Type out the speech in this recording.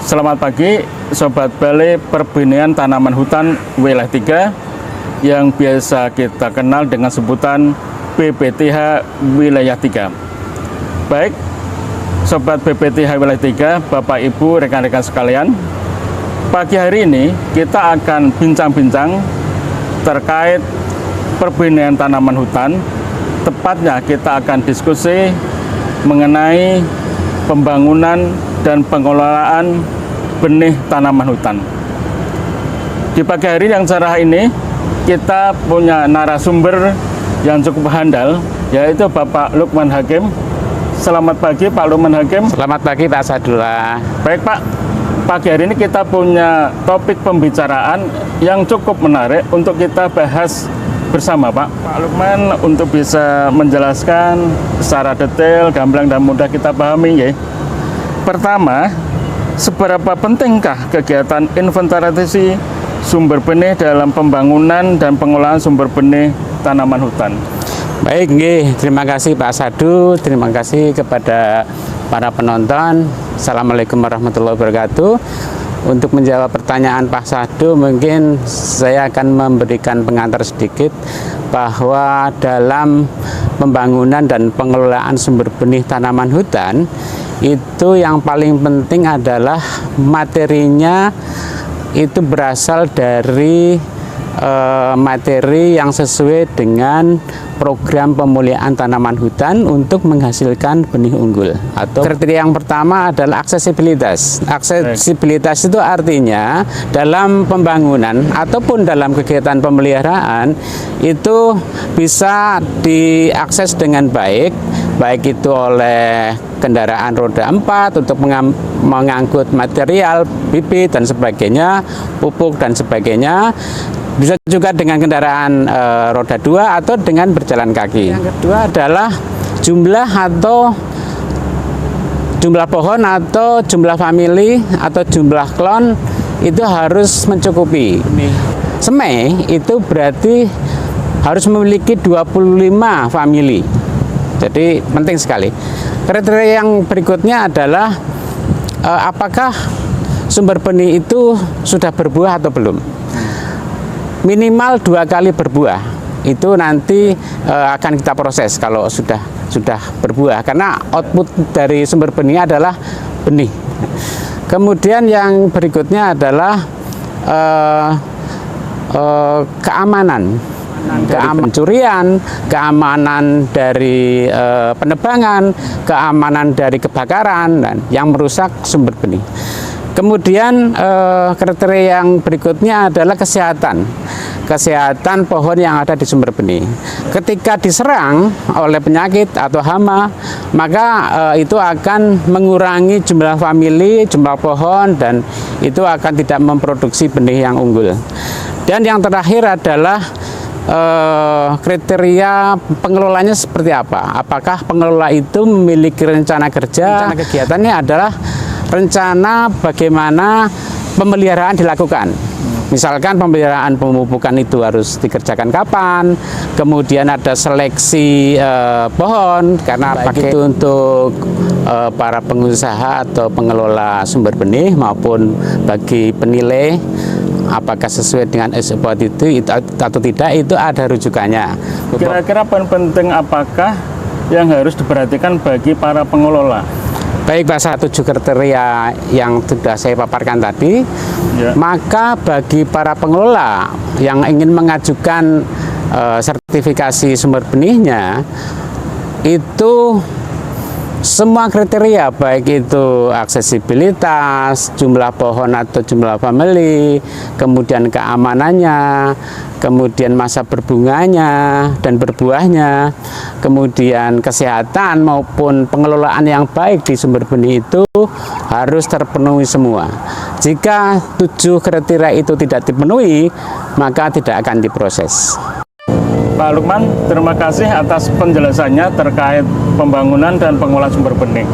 Selamat pagi Sobat Balai Perbenihan Tanaman Hutan Wilayah 3 yang biasa kita kenal dengan sebutan BPTH Wilayah 3. Baik Sobat BPTH Wilayah 3, Bapak Ibu, rekan-rekan sekalian, pagi hari ini kita akan bincang-bincang terkait perbenihan tanaman hutan. Tepatnya kita akan diskusi mengenai pembangunan dan pengelolaan benih tanaman hutan. Di pagi hari yang cerah ini kita punya narasumber yang cukup handal, yaitu Bapak Lukman Hakim. Selamat pagi Pak Lukman Hakim. Selamat pagi Pak Sadullah. Baik Pak, pagi hari ini kita punya topik pembicaraan yang cukup menarik untuk kita bahas bersama Pak Lukman, untuk bisa menjelaskan secara detail, gamblang dan mudah kita pahami ya. Pertama, seberapa pentingkah kegiatan inventarisasi sumber benih dalam pembangunan dan pengelolaan sumber benih tanaman hutan? Baik, terima kasih Pak Sadu, terima kasih kepada para penonton. Assalamualaikum warahmatullahi wabarakatuh. Untuk menjawab pertanyaan Pak Sadu, mungkin saya akan memberikan pengantar sedikit bahwa dalam pembangunan dan pengelolaan sumber benih tanaman hutan, itu yang paling penting adalah materinya itu berasal dari materi yang sesuai dengan program pemulihaan tanaman hutan untuk menghasilkan benih unggul. Atau kriteria yang pertama adalah aksesibilitas. Aksesibilitas itu artinya dalam pembangunan ataupun dalam kegiatan pemeliharaan itu bisa diakses dengan baik itu oleh kendaraan roda 4 untuk mengangkut material, bibit dan sebagainya, pupuk dan sebagainya. Bisa juga dengan kendaraan roda 2 atau dengan berjalan kaki. Yang kedua adalah jumlah pohon atau jumlah famili atau jumlah klon itu harus mencukupi. Semai itu berarti harus memiliki 25 famili. Jadi penting sekali. Kriteria yang berikutnya adalah apakah sumber benih itu sudah berbuah atau belum. Minimal 2 kali berbuah itu nanti akan kita proses kalau sudah berbuah, karena output dari sumber benih adalah benih. Kemudian yang berikutnya adalah keamanan pencurian, keamanan dari penebangan, keamanan dari kebakaran dan yang merusak sumber benih. Kemudian kriteria yang berikutnya adalah kesehatan pohon yang ada di sumber benih. Ketika diserang oleh penyakit atau hama, maka itu akan mengurangi jumlah famili, jumlah pohon, dan itu akan tidak memproduksi benih yang unggul. Dan yang terakhir adalah kriteria pengelolanya seperti apa. Apakah pengelola itu memiliki rencana kerja? Rencana kegiatannya adalah rencana bagaimana pemeliharaan dilakukan. Misalkan pemeliharaan pemupukan itu harus dikerjakan kapan, kemudian ada seleksi pohon, karena pakai itu untuk para pengusaha atau pengelola sumber benih maupun bagi penilai apakah sesuai dengan SOP itu atau tidak, itu ada rujukannya. Kira-kira penting apakah yang harus diperhatikan bagi para pengelola? Baik Pak, 7 kriteria yang sudah saya paparkan tadi, ya. Maka bagi para pengelola yang ingin mengajukan sertifikasi sumber benihnya, itu semua kriteria, baik itu aksesibilitas, jumlah pohon atau jumlah famili, kemudian keamanannya, kemudian masa berbunganya dan berbuahnya, kemudian kesehatan maupun pengelolaan yang baik di sumber benih itu harus terpenuhi semua. Jika 7 kriteria itu tidak dipenuhi, maka tidak akan diproses. Pak Lukman, terima kasih atas penjelasannya terkait pembangunan dan pengelolaan sumber benih.